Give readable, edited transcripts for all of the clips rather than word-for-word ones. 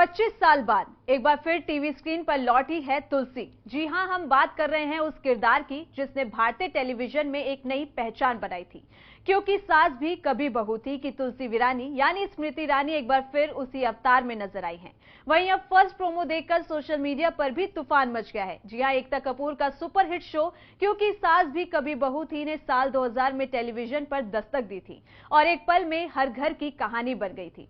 25 साल बाद एक बार फिर टीवी स्क्रीन पर लौटी है तुलसी। जी हां, हम बात कर रहे हैं उस किरदार की जिसने भारतीय टेलीविजन में एक नई पहचान बनाई थी। क्योंकि सास भी कभी बहू थी कि तुलसी विरानी यानी स्मृति ईरानी एक बार फिर उसी अवतार में नजर आई हैं। वहीं अब फर्स्ट प्रोमो देखकर सोशल मीडिया पर भी तूफान मच गया है। जी हां, एकता कपूर का सुपरहिट शो क्योंकि सास भी कभी बहू थी ने साल 2000 में टेलीविजन पर दस्तक दी थी और एक पल में हर घर की कहानी बन गई थी।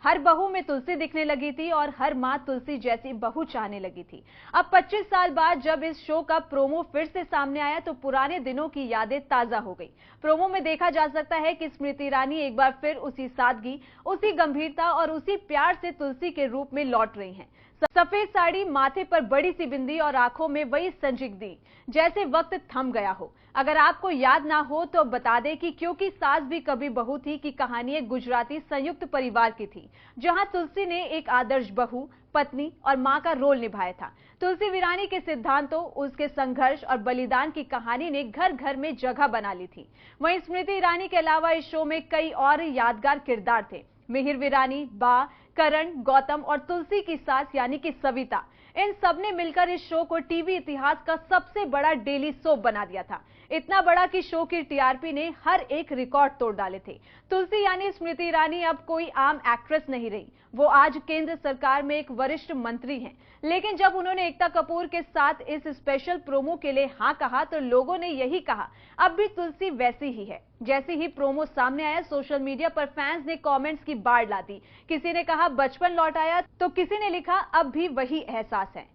हर बहू में तुलसी दिखने लगी थी और हर मां तुलसी जैसी बहू चाहने लगी थी। अब 25 साल बाद जब इस शो का प्रोमो फिर से सामने आया तो पुराने दिनों की यादें ताजा हो गई। प्रोमो में देखा जा सकता है कि स्मृति ईरानी एक बार फिर उसी सादगी, उसी गंभीरता और उसी प्यार से तुलसी के रूप में लौट रही हैं। सफेद साड़ी, माथे पर बड़ी सी बिंदी और आंखों में वही संजीदगी, जैसे वक्त थम गया हो। अगर आपको याद ना हो तो बता दें कि क्योंकि सास भी कभी बहू थी की कहानी एक गुजराती संयुक्त परिवार की थी, जहां तुलसी ने एक आदर्श बहू, पत्नी और मां का रोल निभाया था। तुलसी विरानी के सिद्धांतों, उसके संघर्ष और बलिदान की कहानी ने घर घर में जगह बना ली थी। वहीं स्मृति ईरानी के अलावा इस शो में कई और यादगार किरदार थे। मिहिर विरानी, बा, करण, गौतम और तुलसी की सास यानी कि सविता, इन सब ने मिलकर इस शो को टीवी इतिहास का सबसे बड़ा डेली सोप बना दिया था। इतना बड़ा कि शो की टीआरपी ने हर एक रिकॉर्ड तोड़ डाले थे। तुलसी यानी स्मृति ईरानी अब कोई आम एक्ट्रेस नहीं रही, वो आज केंद्र सरकार में एक वरिष्ठ मंत्री हैं। लेकिन जब उन्होंने एकता कपूर के साथ इस स्पेशल प्रोमो के लिए हाँ कहा तो लोगों ने यही कहा, अब भी तुलसी वैसी ही है। जैसे ही प्रोमो सामने आया, सोशल मीडिया पर फैंस ने कमेंट्स की बाढ़ ला दी। किसी ने कहा बचपन लौट आया तो किसी ने लिखा अब भी वही एहसास है।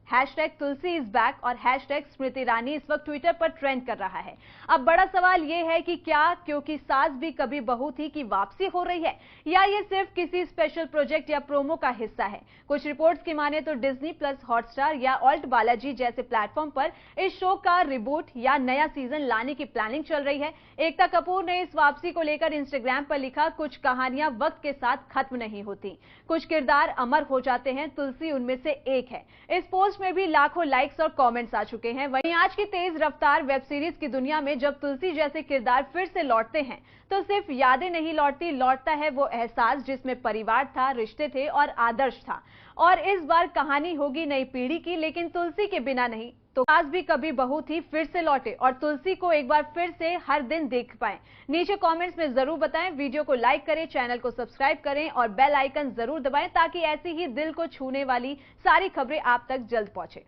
#तुलसी इज बैक और #स्मृति ईरानी इस वक्त ट्विटर पर ट्रेंड कर रहा है। अब बड़ा सवाल ये है कि क्या क्योंकि सास भी कभी बहू थी की वापसी हो रही है या ये सिर्फ किसी स्पेशल प्रोजेक्ट या प्रोमो का हिस्सा है। कुछ रिपोर्ट्स की माने तो डिज्नी प्लस, हॉटस्टार या ऑल्ट बालाजी जैसे प्लेटफॉर्म पर इस शो का रिबूट या नया सीजन लाने की प्लानिंग चल रही है। एकता कपूर ने इस वापसी को लेकर इंस्टाग्राम पर लिखा, कुछ कहानियां वक्त के साथ खत्म नहीं होती, कुछ किरदार अमर हो जाते हैं, तुलसी उनमें से एक है। इस पोस्ट में भी लाखों लाइक्स और कमेंट्स आ चुके हैं। वहीं आज की तेज रफ्तार वेब सीरीज की दुनिया में जब तुलसी जैसे किरदार फिर से लौटते हैं तो सिर्फ यादें नहीं लौटती, लौटता है वो एहसास जिसमें परिवार था, रिश्ते थे और आदर्श था। और इस बार कहानी होगी नई पीढ़ी की, लेकिन तुलसी के बिना नहीं। तो सास भी कभी बहू थी फिर से लौटे और तुलसी को एक बार फिर से हर दिन देख पाएं। नीचे कमेंट्स में जरूर बताएं। वीडियो को लाइक करें, चैनल को सब्सक्राइब करें और बेल आइकन जरूर दबाएं ताकि ऐसी ही दिल को छूने वाली सारी खबरें आप तक जल्द पहुंचे।